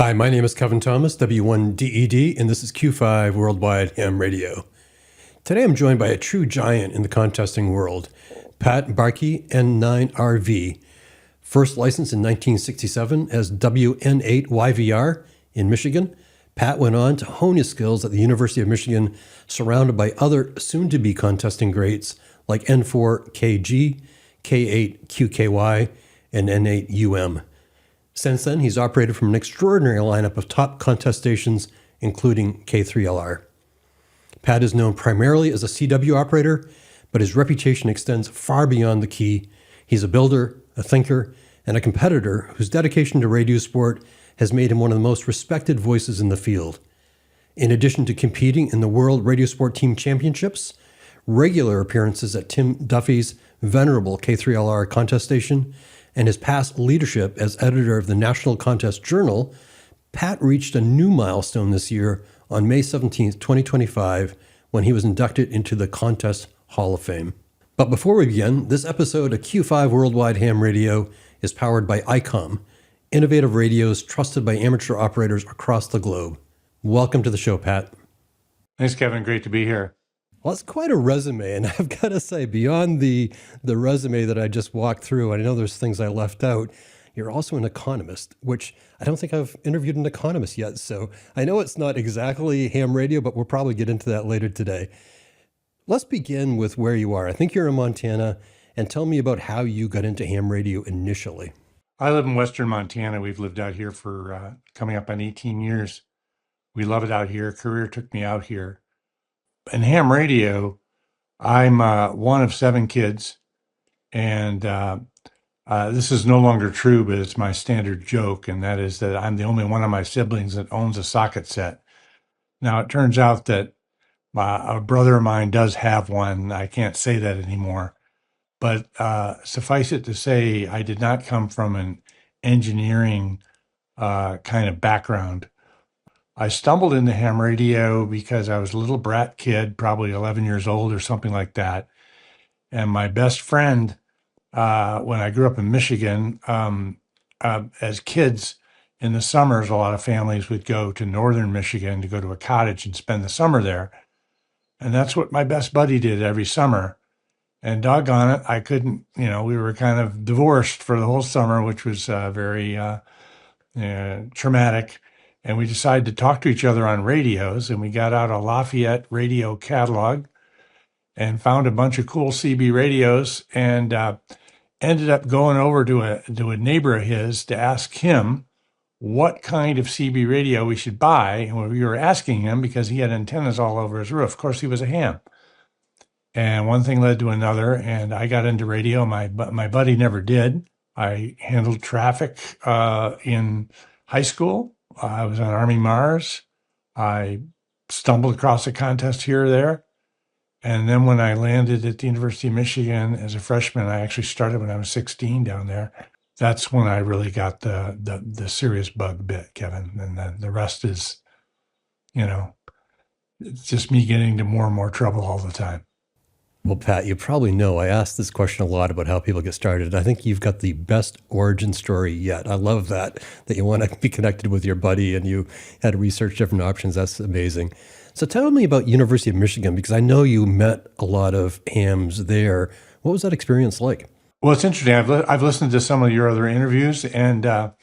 Hi, my name is Kevin Thomas, W1DED, and this is Q5 Worldwide Ham Radio. Today I'm joined by a true giant in the contesting world, Pat Barkey, N9RV. First licensed in 1967 as WN8YVR in Michigan, Pat went on to hone his skills at the University of Michigan, surrounded by other soon-to-be contesting greats like N4KG, K8QKY, and N8UM. Since then, he's operated from an extraordinary lineup of top contest stations, including K3LR. Pat is known primarily as a CW operator, but his reputation extends far beyond the key. He's a builder, a thinker, and a competitor whose dedication to radiosport has made him one of the most respected voices in the field. In addition to competing in the World Radiosport Team Championships, regular appearances at Tim Duffy's venerable K3LR contest station, and his past leadership as editor of the National Contest Journal, Pat reached a new milestone this year on May 17, 2025, when he was inducted into the Contest Hall of Fame. But before we begin, this episode of Q5 Worldwide Ham Radio is powered by ICOM, innovative radios trusted by amateur operators across the globe. Welcome to the show, Pat. Thanks, Kevin. Great to be here. Well, it's quite a resume, and I've got to say, beyond the resume that I just walked through, and I know there's things I left out, you're also an economist, which I don't think I've interviewed an economist yet, so I know it's not exactly ham radio, but we'll probably get into that later today. Let's begin with where you are. I think you're in Montana, and tell me about how you got into ham radio initially. I live in Western Montana. We've lived out here for coming up on 18 years. We love it out here. Career took me out here. In ham radio, I'm one of 7 kids, and this is no longer true, but it's my standard joke, and that is that I'm the only one of my siblings that owns a socket set. Now, it turns out that a brother of mine does have one. I can't say that anymore, but suffice it to say, I did not come from an engineering kind of background. I stumbled into ham radio because I was a little brat kid, probably 11 years old or something like that. And my best friend, when I grew up in Michigan, as kids in the summers, a lot of families would go to northern Michigan to go to a cottage and spend the summer there. And that's what my best buddy did every summer. And doggone it, I couldn't, we were kind of divorced for the whole summer, which was very traumatic. And we decided to talk to each other on radios, and we got out a Lafayette radio catalog and found a bunch of cool CB radios, and ended up going over to a neighbor of his to ask him what kind of CB radio we should buy. And we were asking him because he had antennas all over his roof. Of course, he was a ham. And one thing led to another, and I got into radio. My buddy never did. I handled traffic in high school. I was on Army Mars. I stumbled across a contest here or there. And then when I landed at the University of Michigan as a freshman, I actually started when I was 16 down there. That's when I really got the serious bug bit, Kevin. And the rest is, it's just me getting into more and more trouble all the time. Well, Pat, you probably know I asked this question a lot about how people get started. I think you've got the best origin story yet. I love that you want to be connected with your buddy and you had to research different options. That's amazing. So tell me about University of Michigan, because I know you met a lot of hams there. What was that experience like? Well, it's interesting. I've listened to some of your other interviews, and I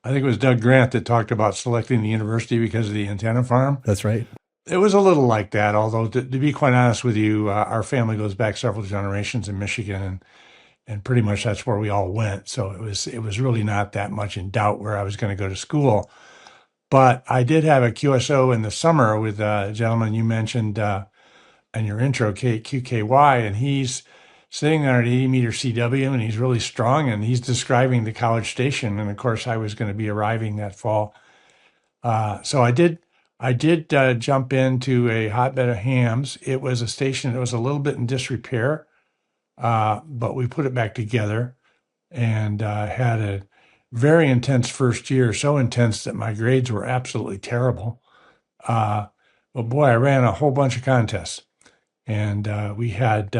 think it was Doug Grant that talked about selecting the university because of the antenna farm. That's right. It was a little like that, although to be quite honest with you, our family goes back several generations in Michigan, and pretty much that's where we all went. So it was really not that much in doubt where I was going to go to school. But I did have a QSO in the summer with a gentleman you mentioned in your intro, QKY, and he's sitting there at 80-meter CW, and he's really strong, and he's describing the college station. And of course, I was going to be arriving that fall. So I did jump into a hotbed of hams. It was a station that was a little bit in disrepair, but we put it back together and had a very intense first year, so intense that my grades were absolutely terrible. But boy, I ran a whole bunch of contests, and we had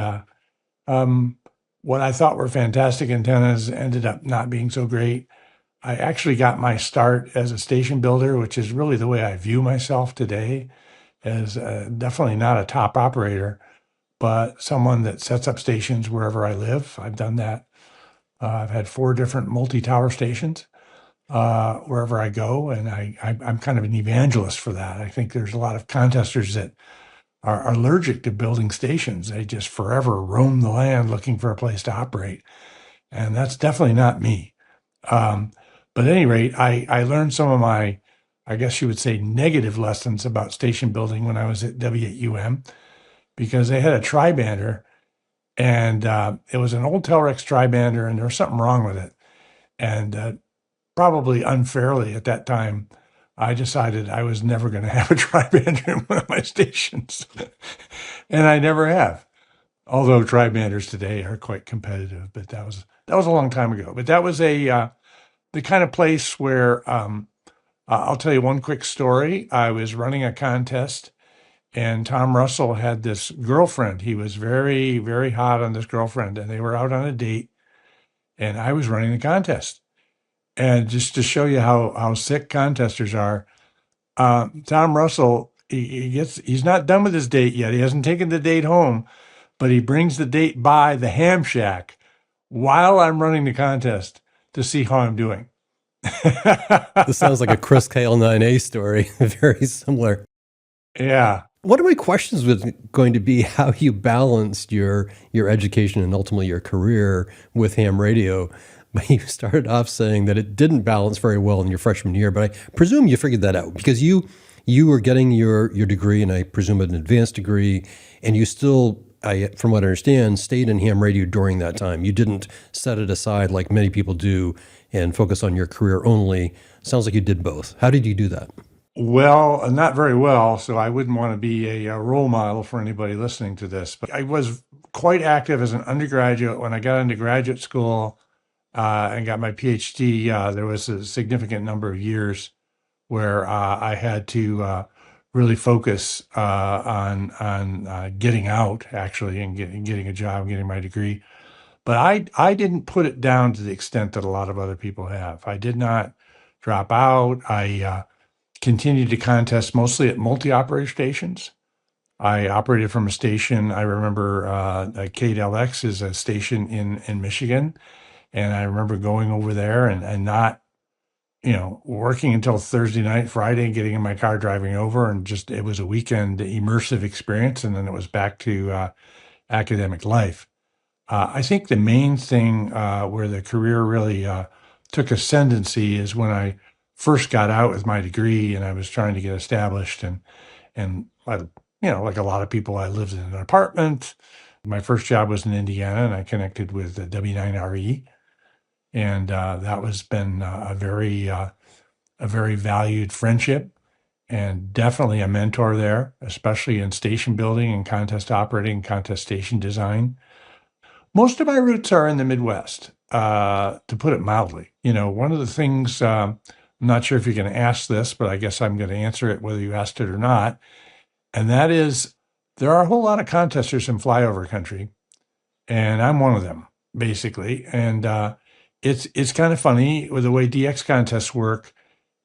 what I thought were fantastic antennas ended up not being so great. I actually got my start as a station builder, which is really the way I view myself today, as definitely not a top operator, but someone that sets up stations wherever I live. I've done that. I've had 4 different multi-tower stations wherever I go, and I'm kind of an evangelist for that. I think there's a lot of contesters that are allergic to building stations. They just forever roam the land looking for a place to operate, and that's definitely not me. Um, but at any rate, I learned some of my, I guess you would say, negative lessons about station building when I was at W8UM, because they had a tri-bander, and it was an old Telrex tri-bander, and there was something wrong with it. And probably unfairly at that time, I decided I was never going to have a tri-bander in one of my stations. And I never have. Although tri-banders today are quite competitive, but that was a long time ago. But that was the kind of place where I'll tell you one quick story. I was running a contest, and Tom Russell had this girlfriend. He was very, very hot on this girlfriend, and they were out on a date, and I was running the contest. And just to show you how sick contesters are, Tom Russell, he's not done with his date yet. He hasn't taken the date home, but he brings the date by the ham shack while I'm running the contest to see how I'm doing. This sounds like a Chris KL9A story, very similar. Yeah. One of my questions was going to be how you balanced your education and ultimately your career with ham radio. But you started off saying that it didn't balance very well in your freshman year, but I presume you figured that out because you were getting your degree, and I presume an advanced degree, and you still, from what I understand, stayed in ham radio during that time. You didn't set it aside like many people do and focus on your career only. Sounds like you did both. How did you do that? Well, not very well, so I wouldn't want to be a role model for anybody listening to this. But I was quite active as an undergraduate. When I got into graduate school and got my PhD, there was a significant number of years where I had to really focus on getting out, actually, and getting a job, getting my degree. But I didn't put it down to the extent that a lot of other people have. I did not drop out. I continued to contest mostly at multi-operator stations. I operated from a station. I remember KLX is a station in Michigan, and I remember going over there and not, working until Thursday night, Friday, getting in my car, driving over, and just it was a weekend immersive experience, and then it was back to academic life. I think the main thing where the career really took ascendancy is when I first got out with my degree and I was trying to get established, and I, like a lot of people, I lived in an apartment. My first job was in Indiana, and I connected with the W9RE, and that was been a very valued friendship, and definitely a mentor there, especially in station building and contest operating, contest station design. Most of my roots are in the Midwest, to put it mildly. One of the things, I'm not sure if you're going to ask this, but I guess I'm going to answer it whether you asked it or not. And that is, there are a whole lot of contesters in flyover country, and I'm one of them, basically. And it's kind of funny with the way DX contests work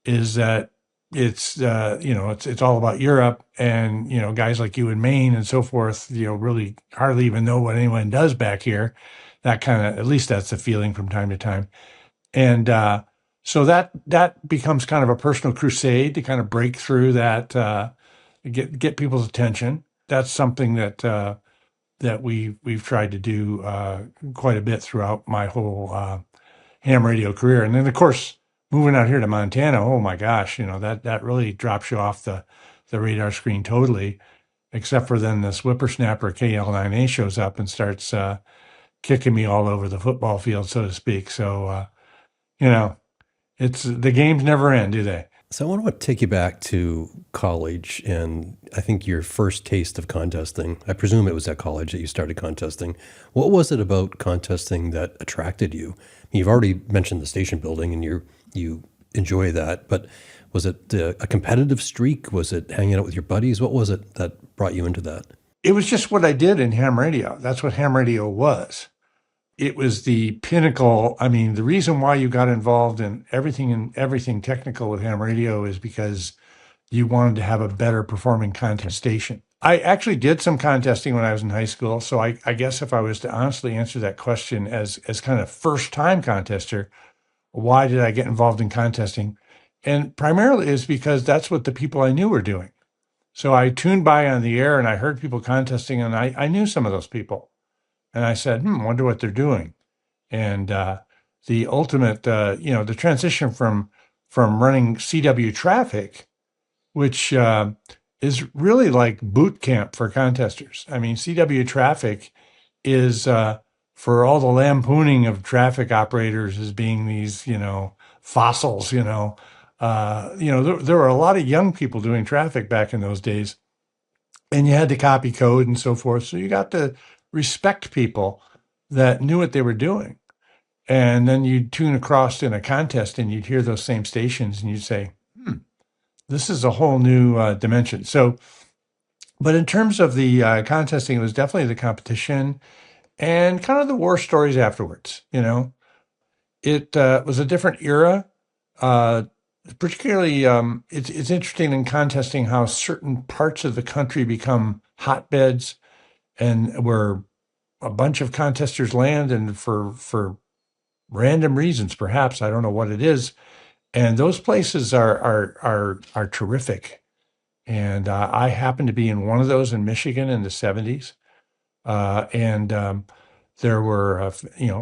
is that it's all about Europe, and guys like you in Maine and so forth, really hardly even know what anyone does back here. That kind of, at least that's the feeling from time to time. And so that becomes kind of a personal crusade to kind of break through that, get people's attention. That's something that we've tried to do quite a bit throughout my whole ham radio career. And then of course, moving out here to Montana, oh my gosh, that really drops you off the radar screen totally, except for then this whippersnapper KL9A shows up and starts kicking me all over the football field, so to speak. So, it's the games never end, do they? So I want to take you back to college, and I think your first taste of contesting. I presume it was at college that you started contesting. What was it about contesting that attracted you? You've already mentioned the station building, and you enjoy that, but was it a competitive streak? Was it hanging out with your buddies? What was it that brought you into that? It was just what I did in ham radio. That's what ham radio was. it was the pinnacle. I mean, the reason why you got involved in everything technical with ham radio is because you wanted to have a better performing contest station. I actually did some contesting when I was in high school. So I guess if I was to honestly answer that question as kind of first time contester, why did I get involved in contesting? And primarily is because that's what the people I knew were doing. So I tuned by on the air and I heard people contesting, and I knew some of those people. And I said, wonder what they're doing. And the ultimate, the transition from running CW traffic, which is really like boot camp for contesters. I mean, CW traffic is for all the lampooning of traffic operators as being these, fossils. There were a lot of young people doing traffic back in those days, and you had to copy code and so forth. So you got to respect people that knew what they were doing. And then you'd tune across in a contest and you'd hear those same stations and you'd say, this is a whole new dimension. So, but in terms of the contesting, it was definitely the competition and kind of the war stories afterwards. It was a different era. Uh, Particularly, it's interesting in contesting how certain parts of the country become hotbeds and where a bunch of contesters land, and for random reasons, perhaps I don't know what it is. And those places are terrific. And I happened to be in one of those in Michigan in the 70s. And there were,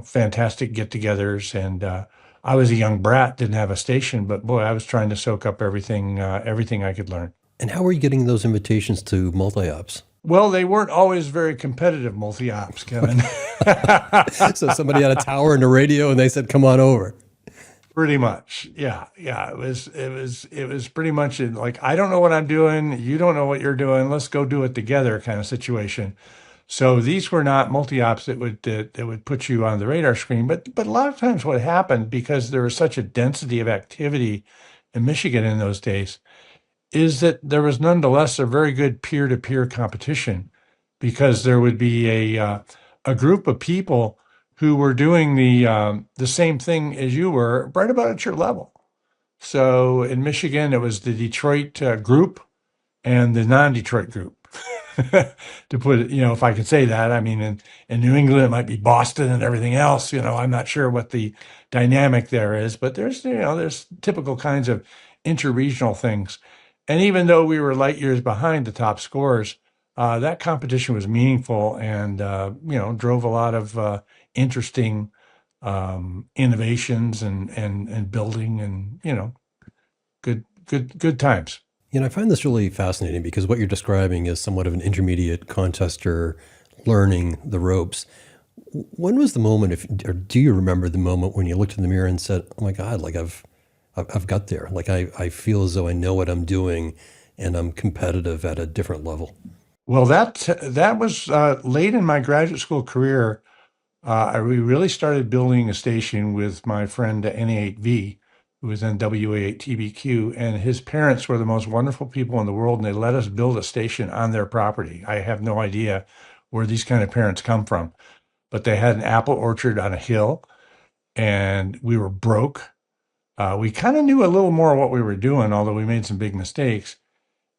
fantastic get-togethers. And I was a young brat, didn't have a station, but boy, I was trying to soak up everything I could learn. And how are you getting those invitations to multi-ops? Well, they weren't always very competitive multi-ops, Kevin. So somebody had a tower and a radio, and they said, "Come on over." Pretty much. Yeah. Yeah. It was pretty much like, I don't know what I'm doing. You don't know what you're doing. Let's go do it together kind of situation. So these were not multi-ops that would put you on the radar screen. But a lot of times what happened, because there was such a density of activity in Michigan in those days, is that there was nonetheless a very good peer-to-peer competition, because there would be a group of people who were doing the same thing as you were, right about at your level. So in Michigan, it was the Detroit group and the non-Detroit group. To put it, if I could say that. I mean, in New England, it might be Boston and everything else. I'm not sure what the dynamic there is, but there's typical kinds of interregional things. And even though we were light years behind the top scorers, that competition was meaningful and drove a lot of interesting innovations and building, and good times. I find this really fascinating because what you're describing is somewhat of an intermediate contester learning the ropes. When was the moment, or do you remember the moment when you looked in the mirror and said, "Oh my God, like I've got there. Like I feel as though I know what I'm doing and I'm competitive at a different level." Well, that was late in my graduate school career. We really started building a station with my friend N9RV, who was in WA8TBQ, and his parents were the most wonderful people in the world, and they let us build a station on their property. I have no idea where these kind of parents come from, but they had an apple orchard on a hill, and we were broke. We kind of knew a little more what we were doing, although we made some big mistakes.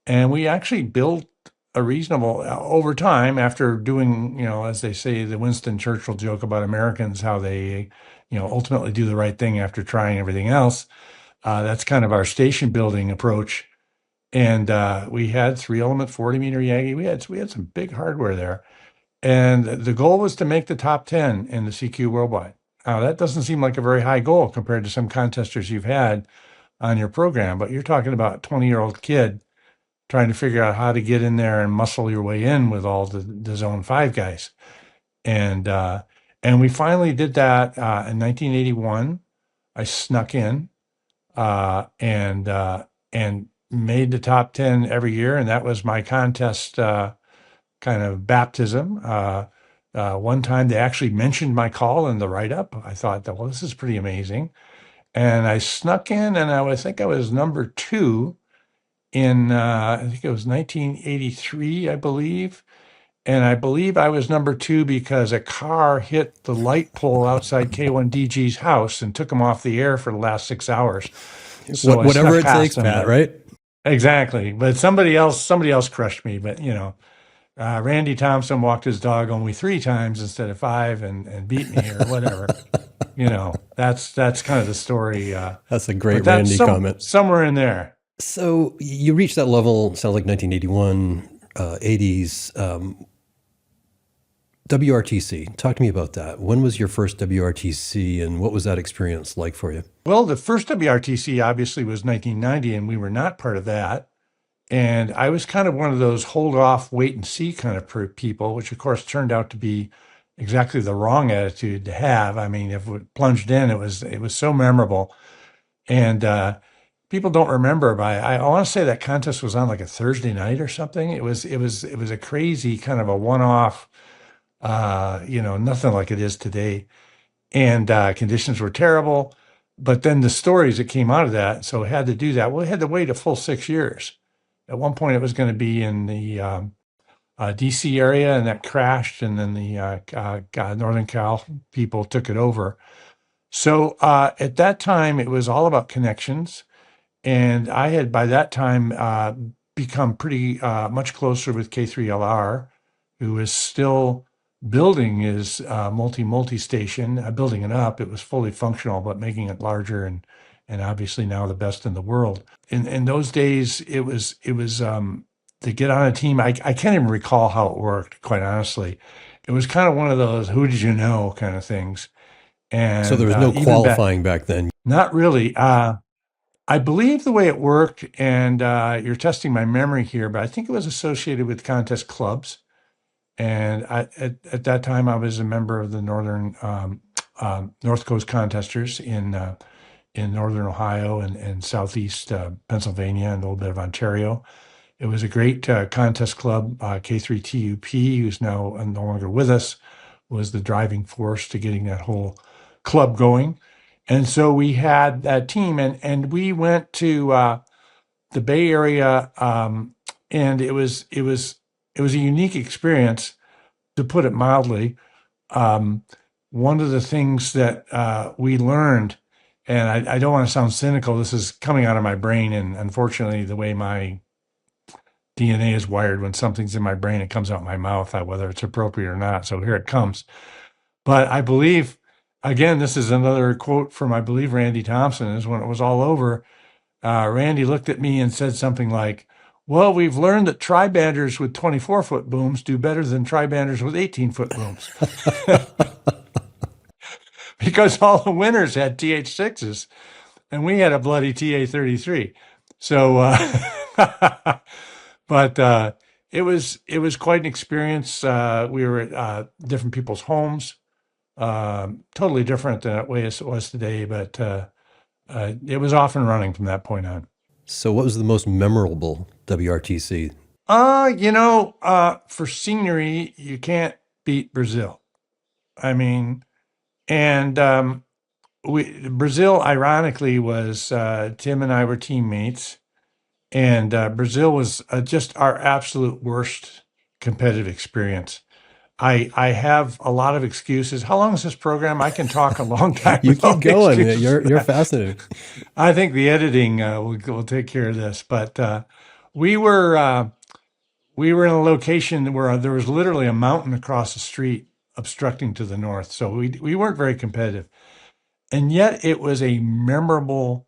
And we actually built a reasonable, over time, after doing, as they say, the Winston Churchill joke about Americans, how they, ultimately do the right thing after trying everything else. That's kind of our station building approach. And we had 3-element 40-meter Yagi. We had some big hardware there. And the goal was to make the top 10 in the CQ worldwide. Now, that doesn't seem like a very high goal compared to some contesters you've had on your program, but you're talking about a 20-year-old kid trying to figure out how to get in there and muscle your way in with all the Zone 5 guys. And we finally did that in 1981. I snuck in and made the top 10 every year, and that was my contest kind of baptism. One time they actually mentioned my call in the write-up. I thought that, well, this is pretty amazing. And I snuck in, and I think I was number 2 in, I think it was 1983, I believe. And I believe I was number two because a car hit the light pole outside K1DG's house and took him off the air for the last 6 hours. So I Whatever snuck it takes, past him, Pat, but right? exactly. But somebody else crushed me. But Randy Thompson walked his dog only 3 times instead of 5 and beat me or whatever. That's kind of the story. That's a great But that's Randy comment. somewhere in there. So you reached that level, sounds like 1981, 80s. WRTC. Talk to me about that. When was your first WRTC and what was that experience like for you? Well, the first WRTC obviously was 1990, and we were not part of that. And I was kind of one of those hold off, wait and see kind of people, which of course turned out to be exactly the wrong attitude to have. I mean, if we plunged in, it was so memorable, and people don't remember. But I want to say that contest was on like a Thursday night or something. It was a crazy kind of a one off, nothing like it is today, and conditions were terrible. But then the stories that came out of that, so it had to do that. Well, it had to wait a full 6 years. At one point, it was going to be in the DC area, and that crashed, and then the Northern Cal people took it over. So at that time, it was all about connections, and I had by that time become pretty much closer with K3LR, who is still building his multi station, building it up. It was fully functional, but making it larger and obviously now the best in the world. In those days, it was to get on a team. I can't even recall how it worked, quite honestly. It was kind of one of those "who did you know" kind of things, So there and was no even back, qualifying back then. not really. I believe the way it worked, and you're testing my memory here, but I think it was associated with contest clubs. And at that time, I was a member of the North Coast Contesters in northern Ohio and southeast Pennsylvania and a little bit of Ontario. It was a great contest club. K3TUP, who's now no longer with us, was the driving force to getting that whole club going. And so we had that team, and we went to the Bay Area, and it was a unique experience, to put it mildly. Um, One of the things that we learned, and I don't want to sound cynical, this is coming out of my brain, and unfortunately, the way my DNA is wired, when something's in my brain, it comes out my mouth, whether it's appropriate or not. So here it comes. But I believe, again, this is another quote from, I believe, Randy Thompson, is when it was all over. Randy looked at me and said something like, "Well, we've learned that tri-banders with 24-foot booms do better than tri-banders with 18-foot booms." Because all the winners had TH6s and we had a bloody TA33. So, but it was quite an experience. We were at different people's homes, totally different than the way it was today, but it was off and running from that point on. So what was the most memorable WRTC? For scenery, you can't beat Brazil. I mean, and Brazil, ironically, was Tim and I were teammates, and Brazil was just our absolute worst competitive experience. I have a lot of excuses. How long is this program? I can talk a long time. You keep without going. excuses for You're that. fascinating. I think the editing will take care of this. But we were uh, we were in a location where there was literally a mountain across the street obstructing to the north, so we weren't very competitive, and yet it was a memorable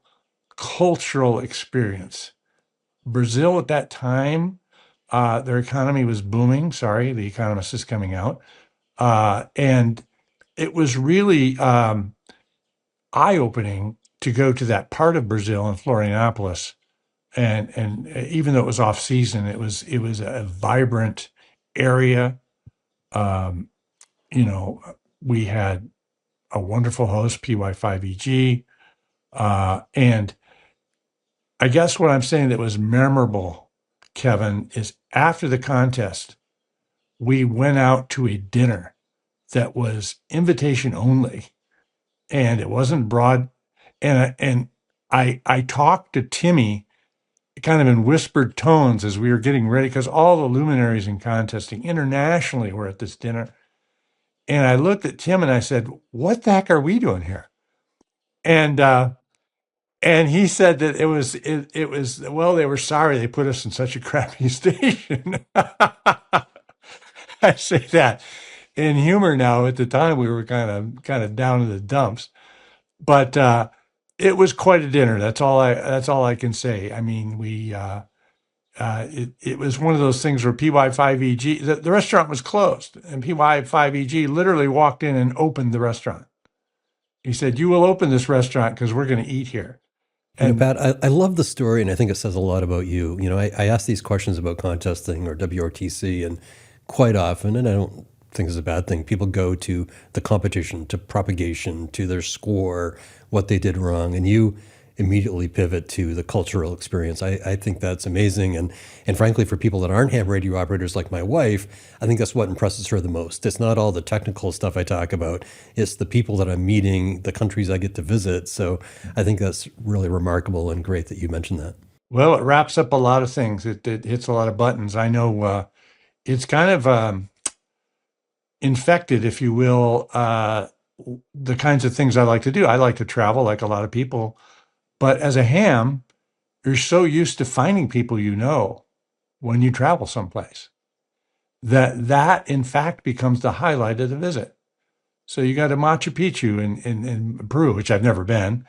cultural experience. Brazil at that time, their economy was booming. Sorry, the Economist is coming out, and it was really eye-opening to go to that part of Brazil in Florianopolis, and even though it was off season, it was a vibrant area. Um, we had a wonderful host, PY5EG, and I guess what I'm saying that was memorable, Kevin, is after the contest, we went out to a dinner that was invitation only, and it wasn't broad. And I talked to Timmy kind of in whispered tones as we were getting ready, because all the luminaries in contesting internationally were at this dinner. And I looked at Tim and I said, "What the heck are we doing here?" And and he said that it was, well, they were sorry they put us in such a crappy station. I say that in humor now. At the time, we were kind of down in the dumps, but it was quite a dinner. That's all I can say. I mean, it was one of those things where PY5EG, the restaurant was closed, and PY5EG literally walked in and opened the restaurant. He said, "You will open this restaurant because we're going to eat here." And Pat, I love the story, and I think it says a lot about you. I ask these questions about contesting or WRTC, and quite often, and I don't think it's a bad thing, people go to the competition, to propagation, to their score, what they did wrong, and you immediately pivot to the cultural experience. I think that's amazing. And frankly, for people that aren't ham radio operators like my wife, I think that's what impresses her the most. It's not all the technical stuff I talk about. It's the people that I'm meeting, the countries I get to visit. So I think that's really remarkable and great that you mentioned that. well, it wraps up a lot of things. It hits a lot of buttons. I know it's kind of infected, if you will, the kinds of things I like to do. I like to travel like a lot of people, but as a ham, you're so used to finding people you know when you travel someplace that in fact becomes the highlight of the visit. So you got to Machu Picchu in Peru, which I've never been.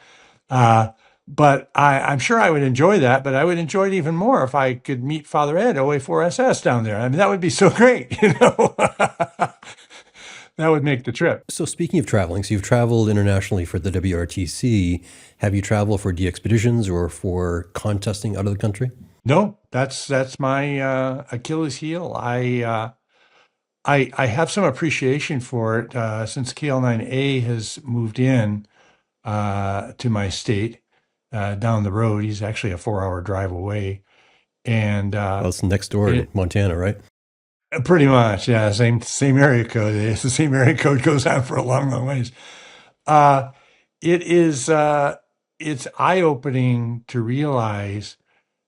Uh, but I'm sure I would enjoy that, but I would enjoy it even more if I could meet Father Ed, OA4SS down there. I mean, that would be so great, you know? That would make the trip. So speaking of traveling, so you've traveled internationally for the WRTC. Have you traveled for de-expeditions or for contesting out of the country? No, that's my Achilles heel. I have some appreciation for it since KL9A has moved in to my state down the road. He's actually a 4-hour drive away, and Well, it's next door in Montana, right? pretty much, yeah, same area code. It's the same area code goes on for a long, long ways. Uh, it is it's eye opening to realize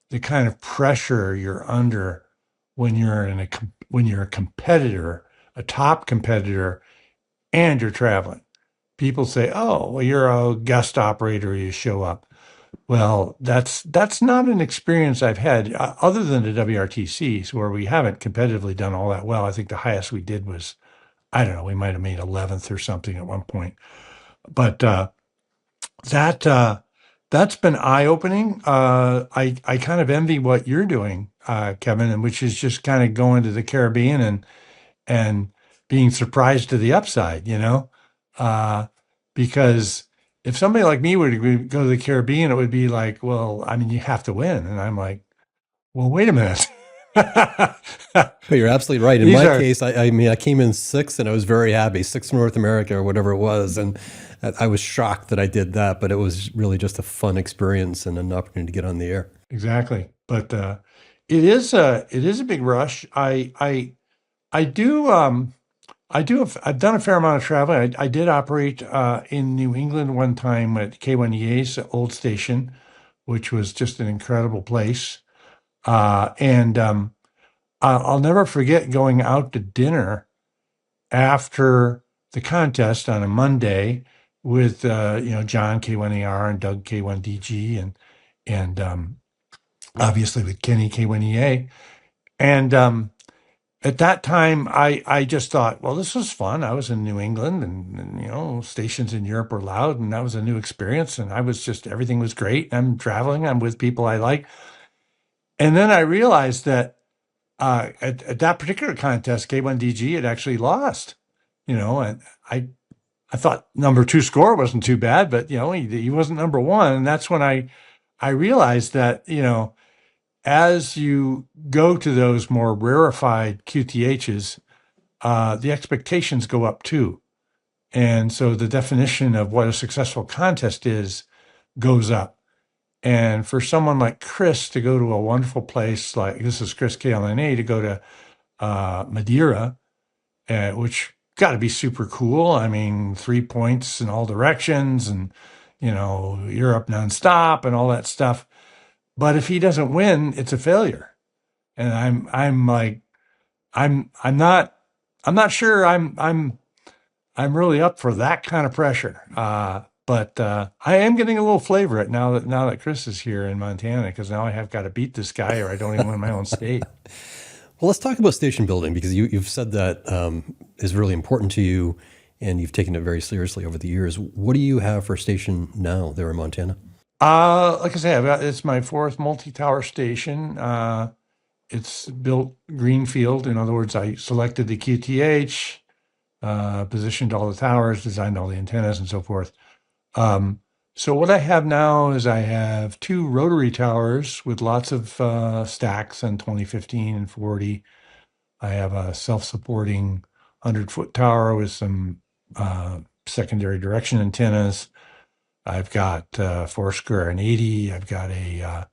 the kind of pressure you're under when when you're a competitor, a top competitor, and you're traveling. People say, "Oh, well, you're a guest operator. You show up." Well, that's not an experience I've had other than the WRTCs, where we haven't competitively done all that well. I think the highest we did was, I don't know, we might have made 11th or something at one point. But that that's been eye opening. I kind of envy what you're doing, Kevin, and which is just kind of going to the Caribbean and being surprised to the upside, you know, uh, because if somebody like me were to go to the Caribbean, it would be like, well, I mean, you have to win, and I'm like, well, wait a minute. But you're absolutely right. In These my are case, I mean, I came in sixth and I was very happy, sixth North America or whatever it was. And I was shocked that I did that, but it was really just a fun experience and an opportunity to get on the air. exactly, but it is a big rush. I do. I've done a fair amount of traveling. I did operate in New England one time at K1EA's old station, which was just an incredible place. And I'll never forget going out to dinner after the contest on a Monday with John K1AR and Doug K1DG and obviously with Kenny K1EA. And at that time, I just thought, well, this was fun. I was in New England, and stations in Europe were loud, and that was a new experience. And I was just everything was great. I'm traveling. I'm with people I like. And then I realized that at that particular contest, K1DG had actually lost. And I thought number two score wasn't too bad, but he wasn't number one, and that's when I realized that as you go to those more rarefied QTHs, the expectations go up too. And so the definition of what a successful contest is goes up. And for someone like Chris to go to a wonderful place, like this is Chris KLNA, to go to Madeira, which got to be super cool. I mean, 3 points in all directions and, Europe nonstop and all that stuff. but if he doesn't win, it's a failure. And I'm like, I'm not sure I'm really up for that kind of pressure. But I am getting a little flavor it now that Chris is here in Montana, because now I have got to beat this guy or I don't even win my own state. Well, let's talk about station building because you've said that is really important to you, and you've taken it very seriously over the years. What do you have for a station now there in Montana? Like I say, it's my fourth multi-tower station. It's built greenfield. In other words, I selected the QTH, positioned all the towers, designed all the antennas, and so forth. Um, so what I have now is I have two rotary towers with lots of stacks on 2015 and 40. I have a self-supporting 100-foot tower with some secondary direction antennas. I've got Foursquare and 80. I've got a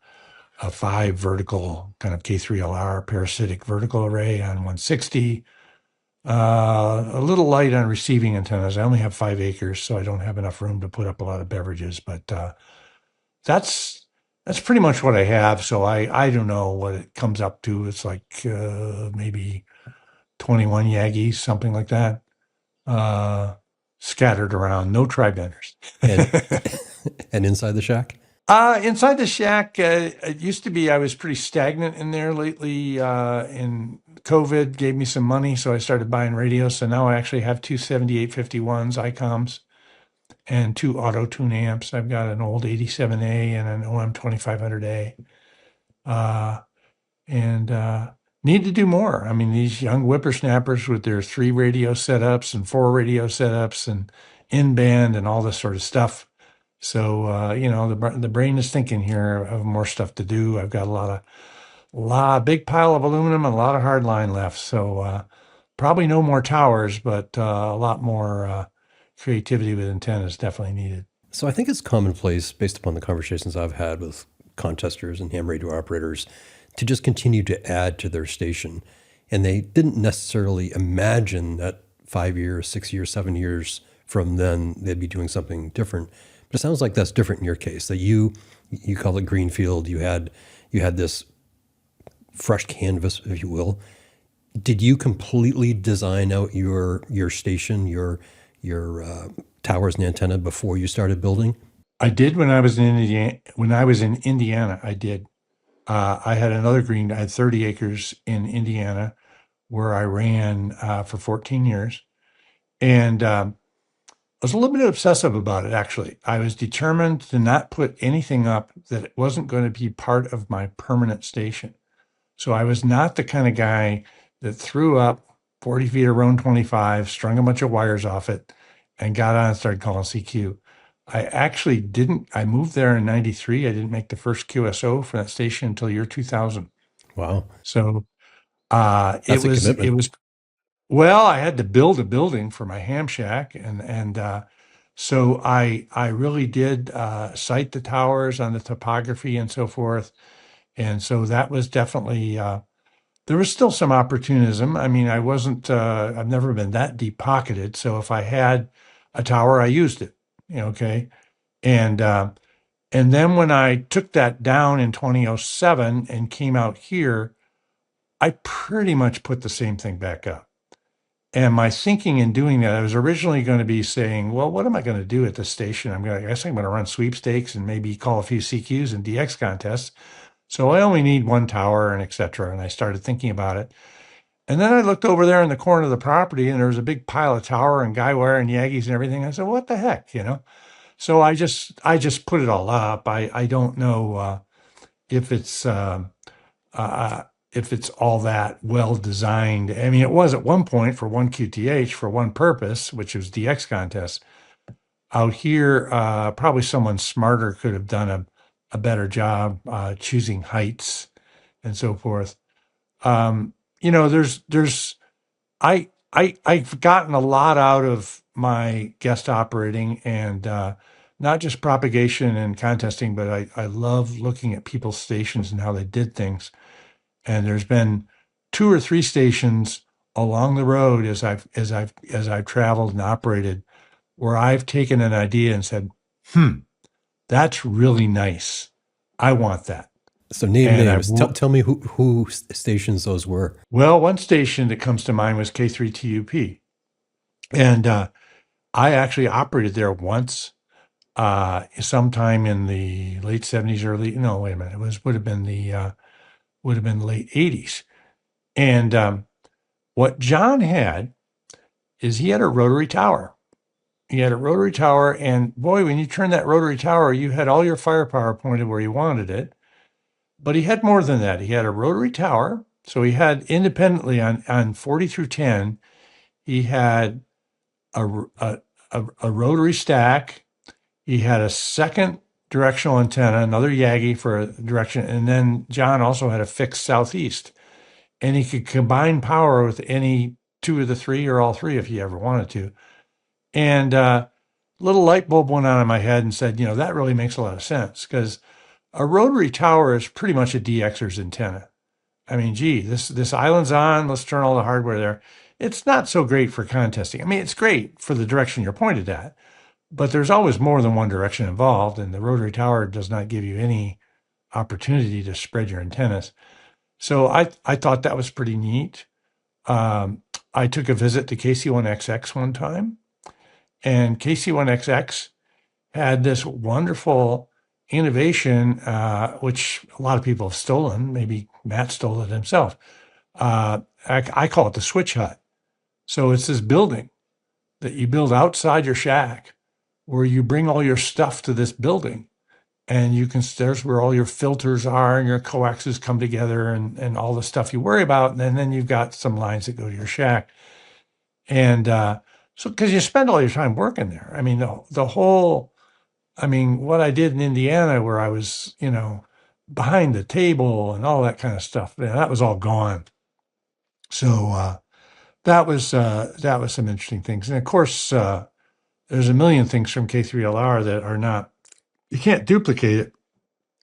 5 vertical kind of K3LR parasitic vertical array on 160. A little light on receiving antennas. I only have 5 acres, so I don't have enough room to put up a lot of beverages. But that's pretty much what I have. So I don't know what it comes up to. It's like maybe 21 Yagis, something like that, uh, scattered around. No tri-benders. And and inside the shack? Inside the shack, it used to be I was pretty stagnant in there lately. In COVID gave me some money, so I started buying radios. So now I actually have two 7851s, ICOMs, and two auto tune amps. I've got an old 87A and an OM 2500A. Uh, and need to do more. I mean, these young whippersnappers with their 3 radio setups and 4 radio setups and in band and all this sort of stuff. So the brain is thinking here of more stuff to do. I've got big pile of aluminum and a lot of hard line left. So probably no more towers, but a lot more creativity with antennas definitely needed. So I think it's commonplace, based upon the conversations I've had with contesters and ham radio operators, to just continue to add to their station. And they didn't necessarily imagine that 5 years, 6 years, 7 years from then they'd be doing something different. But it sounds like that's different in your case. That you call it greenfield. You had this fresh canvas, if you will. Did you completely design out your station, your towers and antenna before you started building? I did when I was in Indiana. When I was in Indiana, I did. I had I had 30 acres in Indiana where I ran for 14 years. And I was a little bit obsessive about it, actually. I was determined to not put anything up that wasn't going to be part of my permanent station. So I was not the kind of guy that threw up 40 feet of Roan 25, strung a bunch of wires off it, and got on and started calling CQ. I actually didn't. I moved there in 93. I didn't make the first QSO for that station until year 2000. Wow, So that's a commitment. it was well, I had to build a building for my ham shack, and so I really did site the towers on the topography and so forth, and so that was definitely there was still some opportunism. I mean, I wasn't I've never been that deep pocketed, so if I had a tower, I used it. Okay, and and then when I took that down in 2007 and came out here, I pretty much put the same thing back up. And my thinking in doing that, I was originally going to be saying, well, what am I going to do at the station? I guess I'm going to run sweepstakes and maybe call a few CQs and DX contests. So I only need one tower and et cetera. And I started thinking about it. And then I looked over there in the corner of the property and there was a big pile of tower and guy wire and Yagis and everything. I said, what the heck? So I just put it all up. I don't know if it's if it's all that well designed. I mean, it was at one point for one QTH for one purpose, which was DX contest. Out here, probably someone smarter could have done a better job choosing heights and so forth. There's I've gotten a lot out of my guest operating and not just propagation and contesting, but I love looking at people's stations and how they did things. And there's been 2 or 3 stations along the road as I've traveled and operated where I've taken an idea and said, that's really nice. I want that. So name And names. Tell me who stations those were. well, one station that comes to mind was K3TUP. And I actually operated there once, sometime in the late 70s, no, wait a minute. Would have been late 80s. And what John had is he had a rotary tower. He had a rotary tower, and boy, when you turned that rotary tower, you had all your firepower pointed where you wanted it. But he had more than that. He had a rotary tower. So he had independently on 40 through 10, he had a rotary stack. He had a second directional antenna, another Yagi for a direction. And then John also had a fixed southeast. And he could combine power with any two of the three or all three if he ever wanted to. And little light bulb went on in my head and said, that really makes a lot of sense because a rotary tower is pretty much a DXer's antenna. I mean, gee, this island's on. Let's turn all the hardware there. It's not so great for contesting. I mean, it's great for the direction you're pointed at, but there's always more than one direction involved, and the rotary tower does not give you any opportunity to spread your antennas. So I thought that was pretty neat. I took a visit to KC1XX one time, and KC1XX had this wonderful innovation, which a lot of people have stolen. Maybe Matt stole it himself. I call it the switch hut. So it's this building that you build outside your shack where you bring all your stuff to this building. And there's where all your filters are and your coaxes come together and all the stuff you worry about. And then you've got some lines that go to your shack. And so, because you spend all your time working there. I mean, the whole, what I did in Indiana where I was, behind the table and all that kind of stuff, that was all gone. So that was some interesting things. And of course, there's a million things from K3LR that are not, you can't duplicate it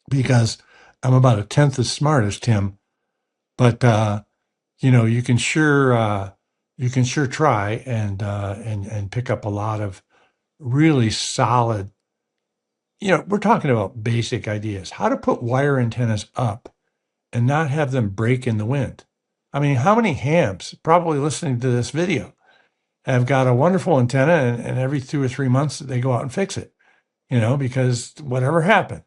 because I'm about a tenth as smart as Tim, but you can sure try and pick up a lot of really solid. We're talking about basic ideas, how to put wire antennas up and not have them break in the wind. I mean, how many hams probably listening to this video have got a wonderful antenna and every 2 or 3 months they go out and fix it, because whatever happened.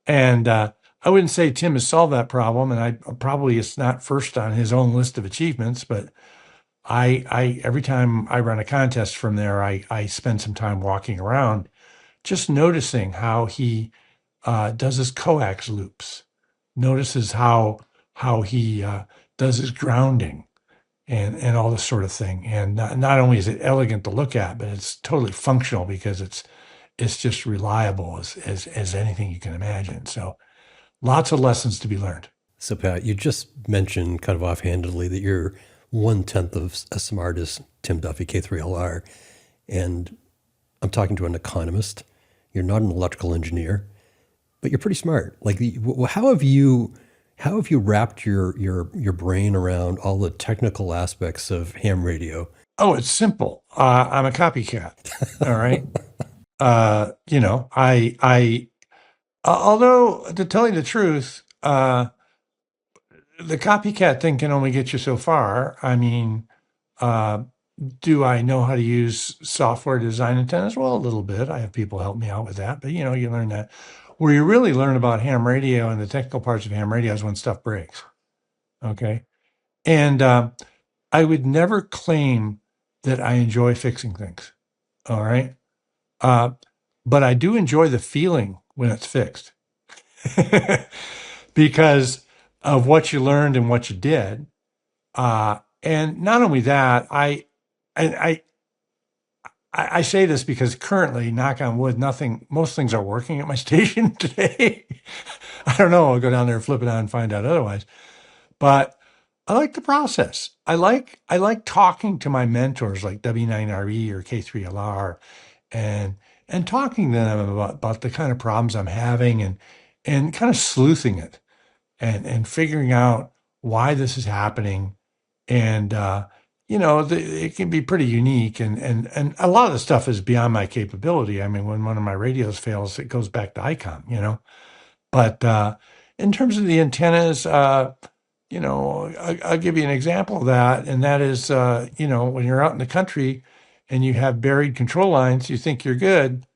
And I wouldn't say Tim has solved that problem, and it's not first on his own list of achievements, but I every time I run a contest from there, I spend some time walking around just noticing how he does his coax loops, notices how he does his grounding and all this sort of thing. And not only is it elegant to look at, but it's totally functional because it's just reliable as anything you can imagine. So lots of lessons to be learned. So Pat, you just mentioned kind of offhandedly that you're 1/10 of as smart as Tim Duffy, K3LR, and I'm talking to an economist. You're not an electrical engineer, but you're pretty smart. Like, how have you wrapped your brain around all the technical aspects of ham radio? Oh, it's simple. I'm a copycat. All right. Although to tell you the truth, the copycat thing can only get you so far. I mean, do I know how to use software to design antennas? Well, a little bit. I have people help me out with that, but you learn that. Where you really learn about ham radio and the technical parts of ham radio is when stuff breaks. Okay. And I would never claim that I enjoy fixing things. All right. But I do enjoy the feeling when it's fixed because of what you learned and what you did. And not only that, I say this because currently, knock on wood, most things are working at my station today. I don't know. I'll go down there and flip it on and find out otherwise. But I like the process. I like talking to my mentors like W9RV or K3LR and talking to them about the kind of problems I'm having and kind of sleuthing it and figuring out why this is happening. And it can be pretty unique, and a lot of the stuff is beyond my capability. I mean, when one of my radios fails, it goes back to ICOM, But in terms of the antennas, I'll give you an example of that, and that is, when you're out in the country and you have buried control lines, you think you're good.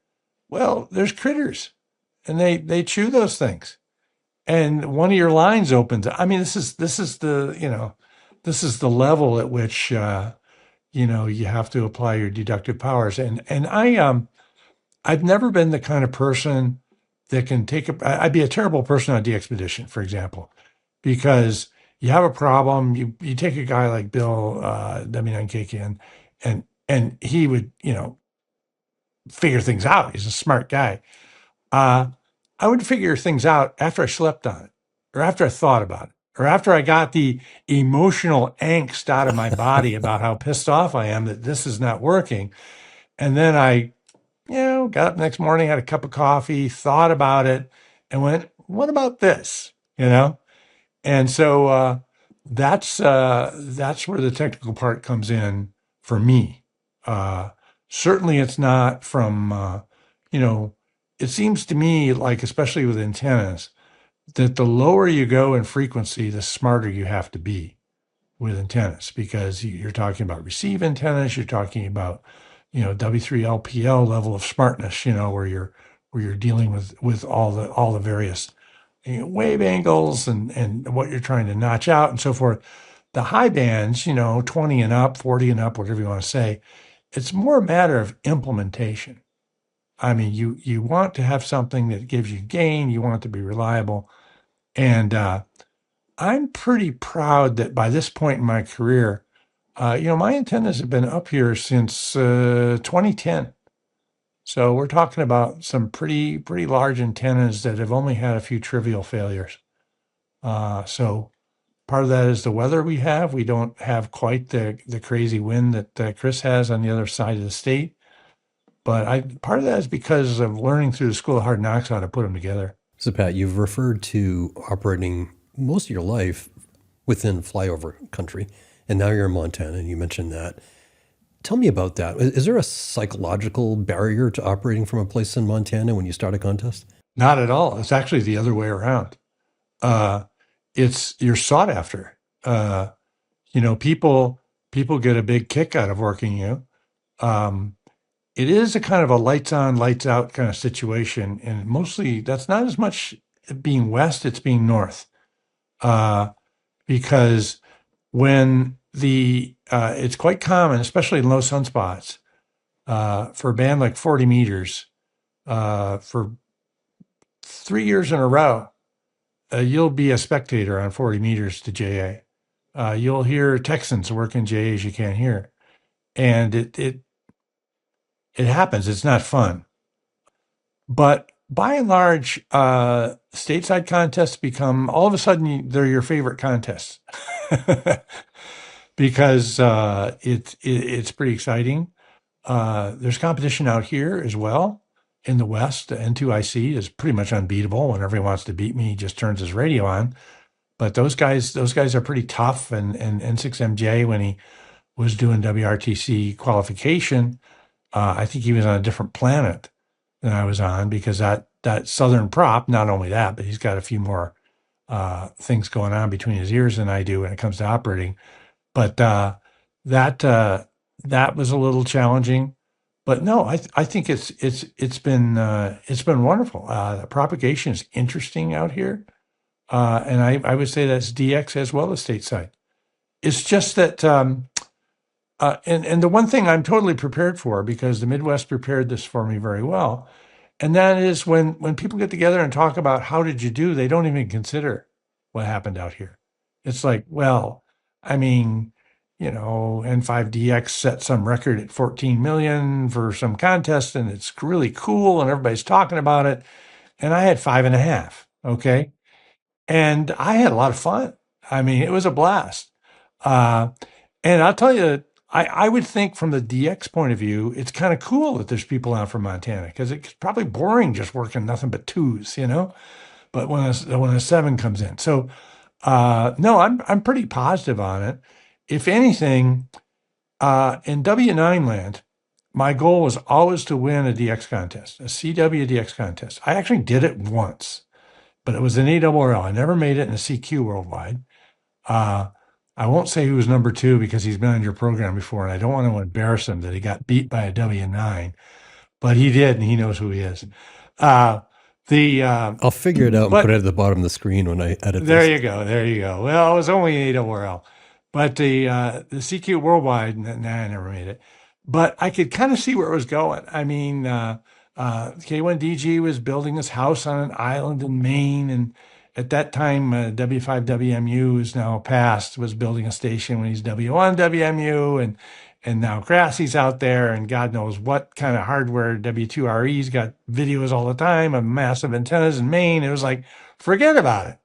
Well, there's critters, and they chew those things, and one of your lines opens. I mean, this is the level at which you have to apply your deductive powers, and I've never been the kind of person that can I'd be a terrible person on the expedition, for example, because you have a problem, you take a guy like Bill, W9KK, and he would, figure things out. He's a smart guy. I would figure things out after I slept on it, or after I thought about it, or after I got the emotional angst out of my body about how pissed off I am that this is not working. And then I got up the next morning, had a cup of coffee, thought about it, and went, what about this? And so that's where the technical part comes in for me. Certainly, it's not from It seems to me like, especially with antennas, that the lower you go in frequency, the smarter you have to be with antennas, because you're talking about receive antennas, you're talking about W3LPL level of smartness, where you're dealing with all the various wave angles and what you're trying to notch out and so forth. The high bands, 20 and up, 40 and up, whatever you want to say, it's more a matter of implementation. I mean, you want to have something that gives you gain, you want it to be reliable. And I'm pretty proud that by this point in my career, my antennas have been up here since 2010. So we're talking about some pretty large antennas that have only had a few trivial failures. So part of that is the weather we have. We don't have quite the crazy wind that Chris has on the other side of the state. But part of that is because of learning through the School of Hard Knocks how to put them together. So, Pat, you've referred to operating most of your life within flyover country, and now you're in Montana, and you mentioned that. Tell me about that. Is there a psychological barrier to operating from a place in Montana when you start a contest? Not at all. It's actually the other way around. You're sought after. People get a big kick out of working you. It is a kind of a lights on, lights out kind of situation, and mostly that's not as much being west; it's being north, because when it's quite common, especially in low sunspots, for a band like 40 meters, for 3 years in a row, you'll be a spectator on 40 meters to JA. You'll hear Texans working JAs you can't hear, and it happens. It's not fun, but by and large, stateside contests become all of a sudden they're your favorite contests because it's pretty exciting. There's competition out here as well in the West. The N2IC is pretty much unbeatable. Whenever he wants to beat me, he just turns his radio on. But those guys are pretty tough. And N6MJ, when he was doing WRTC qualification, I think he was on a different planet than I was on, because that Southern prop, not only that, but he's got a few more things going on between his ears than I do when it comes to operating. But that was a little challenging. But no, I think it's been wonderful. The propagation is interesting out here, and I would say that's DX as well as stateside. It's just that, and the one thing I'm totally prepared for, because the Midwest prepared this for me very well, and that is when people get together and talk about how did you do, they don't even consider what happened out here. It's like, well, I mean, N5DX set some record at 14 million for some contest, and it's really cool, and everybody's talking about it. And I had 5.5. Okay. And I had a lot of fun. I mean, it was a blast. And I'll tell you, I would think from the DX point of view, it's kind of cool that there's people out from Montana, because it's probably boring just working nothing but twos, but when a 7 comes in. So, no, I'm pretty positive on it. If anything, in W9 land, my goal was always to win a DX contest, a CW DX contest. I actually did it once, but it was an ARRL. I never made it in a CQ worldwide. I won't say who was number two because he's been on your program before, and I don't want to embarrass him that he got beat by a W9, but he did, and he knows who he is. Uh, the I'll figure it out and put but it at the bottom of the screen when I edit there this. you go, there you go. Well, it was only an ARRL, but the CQ worldwide, I never made it. But I could kind of see where it was going. I mean, K1DG was building this house on an island in Maine, and at that time, W5WMU is now past, was building a station when he's W1WMU, and now Grassy's out there, and God knows what kind of hardware. W2RE's got videos all the time of massive antennas in Maine. It was like, forget about it,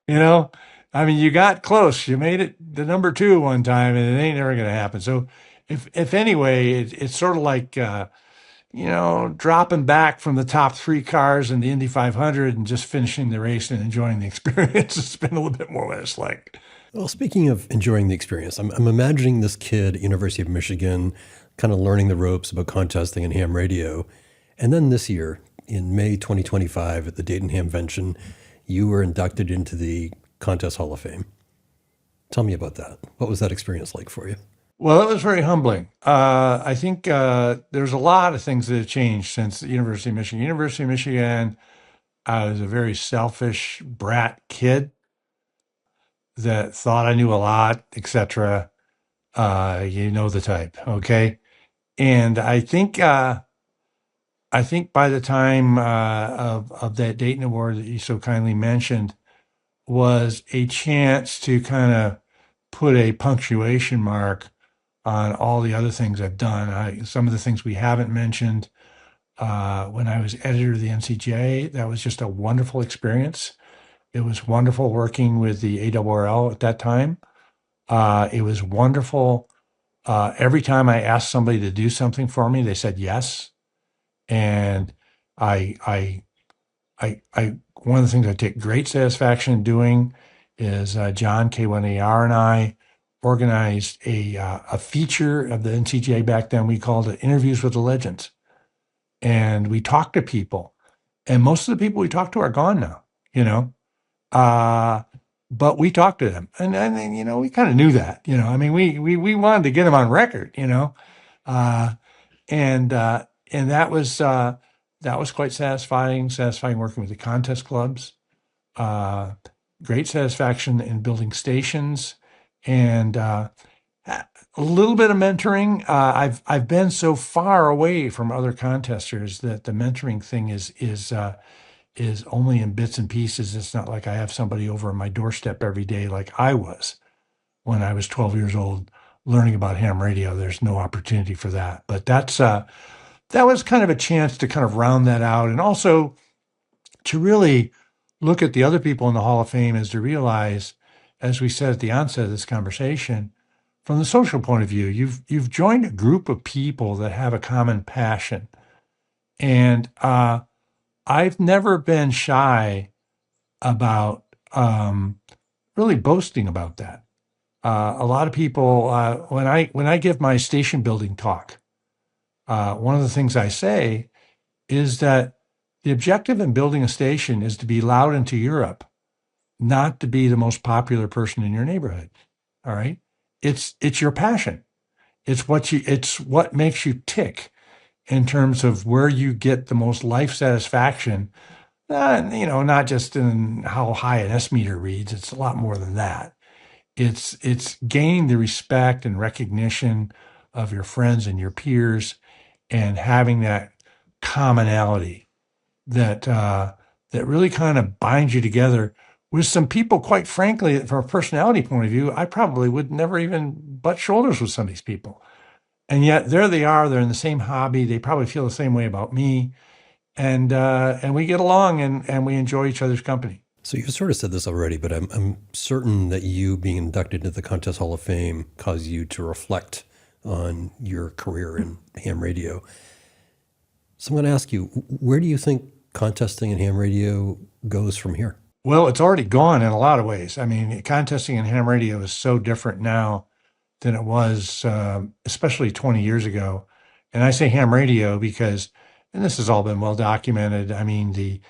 you know? I mean, you got close. You made it the number two one time, and it ain't never going to happen. So, if anyway, it's sort of like, dropping back from the top three cars in the Indy 500 and just finishing the race and enjoying the experience. It's been a little bit more what it's like. Well, speaking of enjoying the experience, I'm imagining this kid at University of Michigan kind of learning the ropes about contesting and ham radio. And then this year, in May 2025, at the Dayton Hamvention, you were inducted into the Contest Hall of Fame. Tell me about that. What was that experience like for you? Well, it was very humbling. I think there's a lot of things that have changed since the University of Michigan. University of Michigan, I was a very selfish brat kid that thought I knew a lot, etc. You know the type, okay? And I think by the time of that Dayton Award that you so kindly mentioned was a chance to kind of put a punctuation mark on all the other things I've done. Some of the things we haven't mentioned. When I was editor of the NCGA, that was just a wonderful experience. It was wonderful working with the ARRL at that time. It was wonderful. Every time I asked somebody to do something for me, they said yes. And I one of the things I take great satisfaction in doing is John K1AR and I organized a feature of the NCGA back then. We called it Interviews with the Legends. And we talked to people. And most of the people we talked to are gone now, but we talked to them. And we kind of knew that, I mean, we wanted to get them on record, and that was quite satisfying working with the contest clubs. Great satisfaction in building stations, and a little bit of mentoring. I've been so far away from other contesters that the mentoring thing is only in bits and pieces. It's not like I have somebody over on my doorstep every day like I was when I was 12 years old learning about ham radio. There's no opportunity for that. But that was kind of a chance to kind of round that out, and also to really look at the other people in the Hall of Fame, is to realize, as we said at the onset of this conversation, from the social point of view, you've joined a group of people that have a common passion. And I've never been shy about really boasting about that. A lot of people, when I give my station building talk, one of the things I say is that the objective in building a station is to be loud into Europe, not to be the most popular person in your neighborhood. All right. It's your passion. It's what makes you tick in terms of where you get the most life satisfaction. Not just in how high an S meter reads. It's a lot more than that. It's gaining the respect and recognition of your friends and your peers, and having that commonality that really kind of binds you together with some people. Quite frankly, from a personality point of view, I probably would never even butt shoulders with some of these people. And yet there they are. They're in the same hobby. They probably feel the same way about me. And we get along, and we enjoy each other's company. So you've sort of said this already, but I'm certain that you being inducted into the Contest Hall of Fame caused you to reflect on your career in ham radio. So I'm going to ask you, where do you think contesting in ham radio goes from here? Well, it's already gone in a lot of ways. I mean, contesting in ham radio is so different now than it was, especially 20 years ago. And I say ham radio because, and this has all been well documented, I mean, the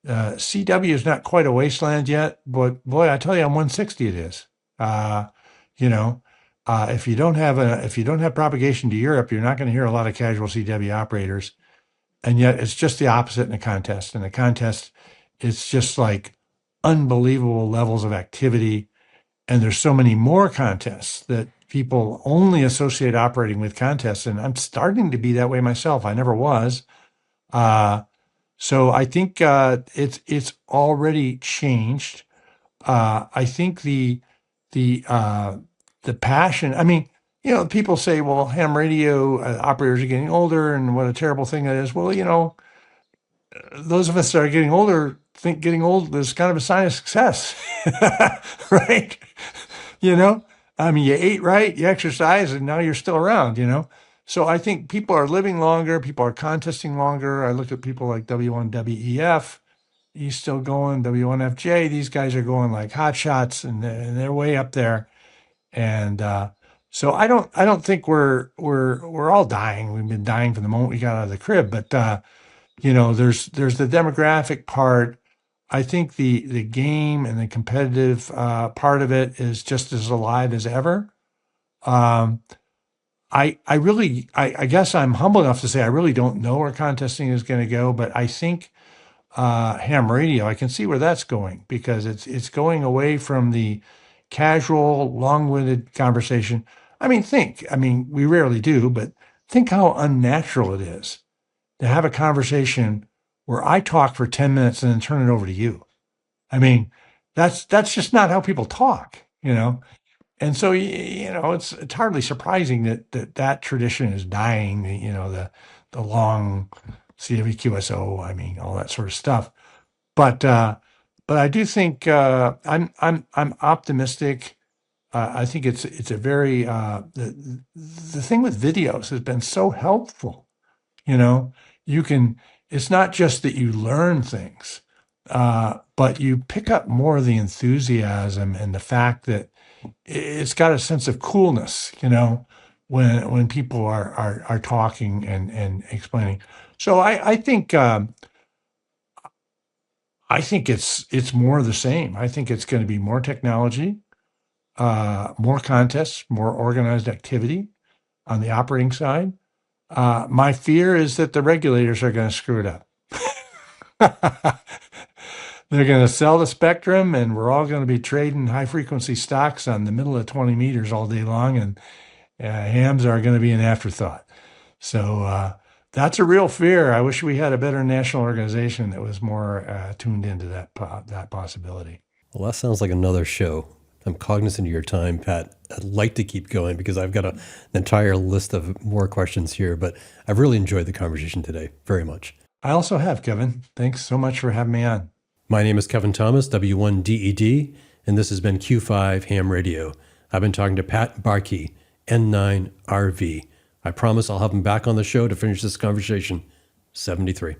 CW is not quite a wasteland yet, but boy, I tell you, on 160 it is. You know, if you don't have propagation to Europe, you're not going to hear a lot of casual CW operators, and yet it's just the opposite in a contest. In a contest, it's just like unbelievable levels of activity, and there's so many more contests that people only associate operating with contests, and I'm starting to be that way myself. I never was. So I think it's already changed. I think the the passion. I mean, people say, "Well, ham radio operators are getting older, and what a terrible thing that is." Well, those of us that are getting older think getting old is kind of a sign of success, right? You know, I mean, you ate right, you exercise, and now you're still around. So I think people are living longer, people are contesting longer. I look at people like W1WEF, he's still going, W1FJ, these guys are going like hot shots, and they're way up there. And so I don't think we're all dying. We've been dying from the moment we got out of the crib, but there's the demographic part. I think the game and the competitive part of it is just as alive as ever. Um, I guess I'm humble enough to say I really don't know where contesting is going to go, but I think ham radio, I can see where that's going, because it's going away from the casual, long-winded conversation. I mean, we rarely do, but think how unnatural it is to have a conversation where I talk for 10 minutes and then turn it over to you. I mean, that's just not how people talk. And so, it's hardly surprising that tradition is dying, the long CWQSO, I mean, all that sort of stuff. But I do think I'm optimistic. I think it's a very the thing with videos has been so helpful. You know, you can, it's not just that you learn things, but you pick up more of the enthusiasm and the fact that it's got a sense of coolness, when people are talking and explaining. So I think it's more of the same. I think it's going to be more technology, more contests, more organized activity on the operating side. My fear is that the regulators are going to screw it up. They're going to sell the spectrum, and we're all going to be trading high frequency stocks on the middle of 20 meters all day long, and hams are going to be an afterthought. So that's a real fear. I wish we had a better national organization that was more tuned into that possibility. Well, that sounds like another show. I'm cognizant of your time, Pat. I'd like to keep going because I've got an entire list of more questions here, but I've really enjoyed the conversation today very much. I also have, Kevin. Thanks so much for having me on. My name is Kevin Thomas, W1DED, and this has been Q5 Ham Radio. I've been talking to Pat Barkey, N9RV. I promise I'll have him back on the show to finish this conversation. 73.